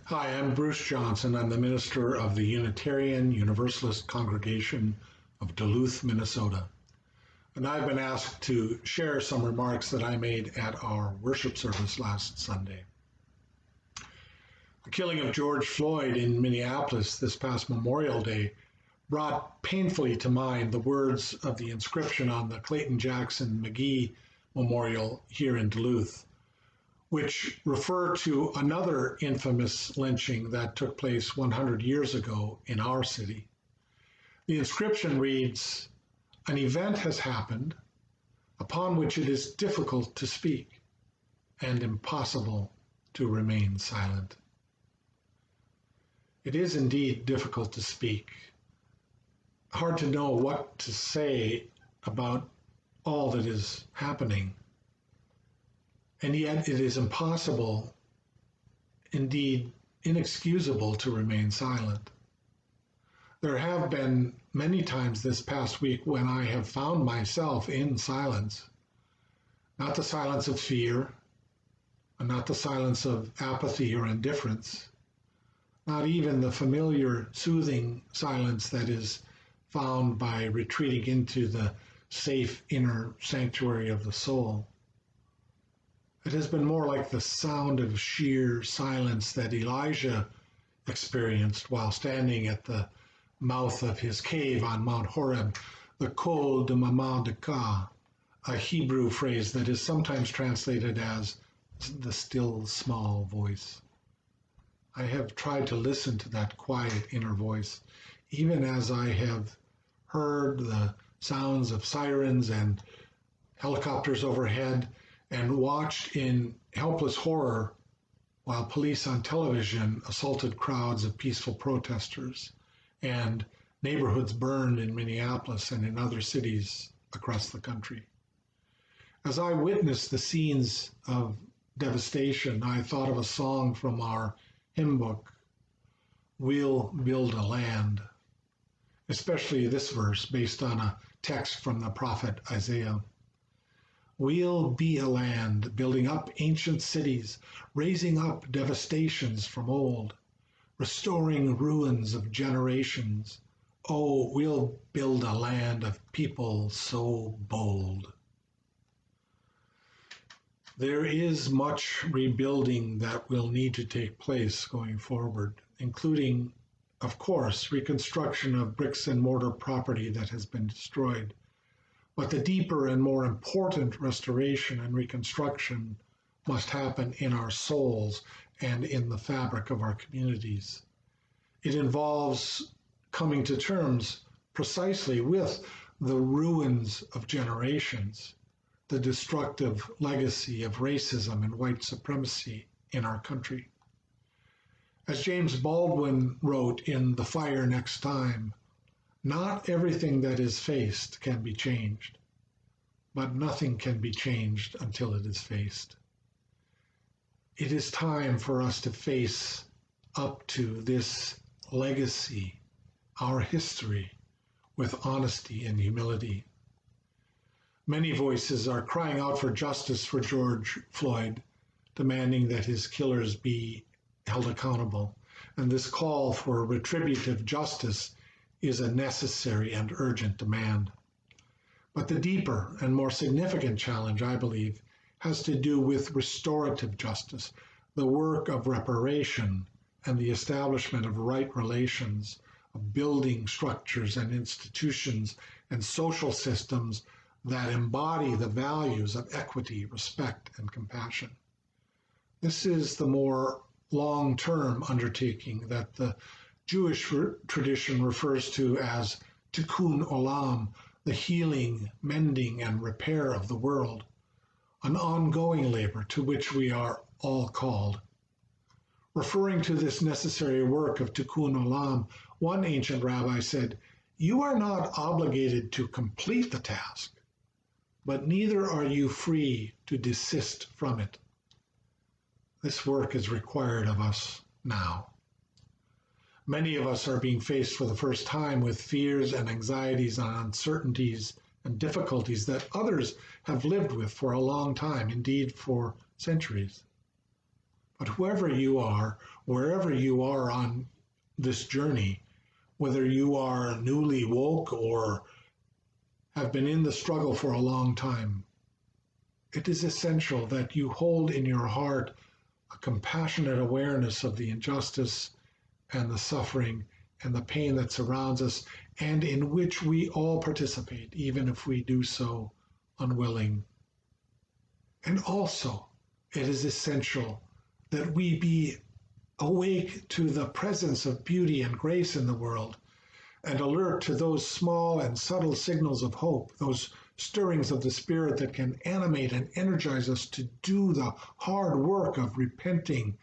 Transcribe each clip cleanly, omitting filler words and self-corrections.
Hi, I'm Bruce Johnson. I'm the minister of the Unitarian Universalist Congregation of Duluth, Minnesota. And I've been asked to share some remarks that I made at our worship service last Sunday. The killing of George Floyd in Minneapolis this past Memorial Day brought painfully to mind the words of the inscription on the Clayton Jackson McGee Memorial here in Duluth, which refer to another infamous lynching that took place 100 years ago in our city. The inscription reads, "An event has happened upon which it is difficult to speak and impossible to remain silent." It is indeed difficult to speak. Hard to know what to say about all that is happening. And yet it is impossible, indeed inexcusable, to remain silent. There have been many times this past week when I have found myself in silence, not the silence of fear, and not the silence of apathy or indifference, not even the familiar soothing silence that is found by retreating into the safe inner sanctuary of the soul. It has been more like the sound of sheer silence that Elijah experienced while standing at the mouth of his cave on Mount Horeb, the Kol de Mama de Ka, a Hebrew phrase that is sometimes translated as the still small voice. I have tried to listen to that quiet inner voice, even as I have heard the sounds of sirens and helicopters overhead, and watched in helpless horror while police on television assaulted crowds of peaceful protesters and neighborhoods burned in Minneapolis and in other cities across the country. As I witnessed the scenes of devastation, I thought of a song from our hymn book, "We'll Build a Land," especially this verse based on a text from the prophet Isaiah. "We'll be a land, building up ancient cities, raising up devastations from old, restoring ruins of generations. Oh, we'll build a land of people so bold." There is much rebuilding that will need to take place going forward, including, of course, reconstruction of bricks and mortar property that has been destroyed. But the deeper and more important restoration and reconstruction must happen in our souls and in the fabric of our communities. It involves coming to terms precisely with the ruins of generations, the destructive legacy of racism and white supremacy in our country. As James Baldwin wrote in The Fire Next Time, "Not everything that is faced can be changed, but nothing can be changed until it is faced." It is time for us to face up to this legacy, our history, with honesty and humility. Many voices are crying out for justice for George Floyd, demanding that his killers be held accountable, and this call for retributive justice is a necessary and urgent demand. But the deeper and more significant challenge, I believe, has to do with restorative justice, the work of reparation and the establishment of right relations, of building structures and institutions and social systems that embody the values of equity, respect, and compassion. This is the more long-term undertaking that the Jewish tradition refers to as tikkun olam, the healing, mending, and repair of the world, an ongoing labor to which we are all called. Referring to this necessary work of tikkun olam, one ancient rabbi said, "You are not obligated to complete the task, but neither are you free to desist from it." This work is required of us now. Many of us are being faced for the first time with fears and anxieties and uncertainties and difficulties that others have lived with for a long time, indeed for centuries. But whoever you are, wherever you are on this journey, whether you are newly woke or have been in the struggle for a long time, it is essential that you hold in your heart a compassionate awareness of the injustice and the suffering and the pain that surrounds us, and in which we all participate, even if we do so unwilling. And also, it is essential that we be awake to the presence of beauty and grace in the world, and alert to those small and subtle signals of hope, those stirrings of the Spirit that can animate and energize us to do the hard work of repenting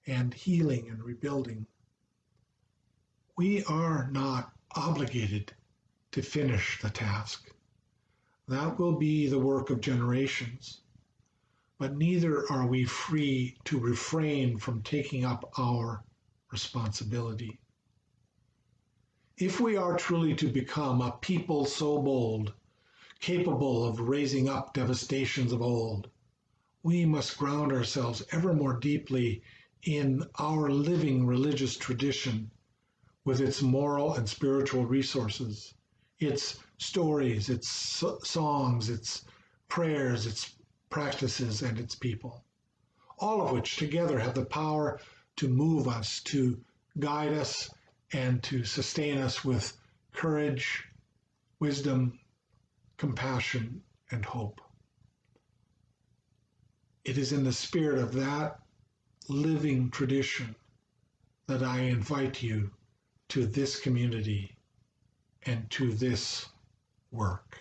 and healing and rebuilding. We are not obligated to finish the task. That will be the work of generations. But neither are we free to refrain from taking up our responsibility. If we are truly to become a people so bold, capable of raising up devastations of old, we must ground ourselves ever more deeply in our living religious tradition with its moral and spiritual resources, its stories, its songs, its prayers, its practices, and its people, all of which together have the power to move us, to guide us, and to sustain us with courage, wisdom, compassion, and hope. It is in the spirit of that living tradition that I invite you to this community and to this work.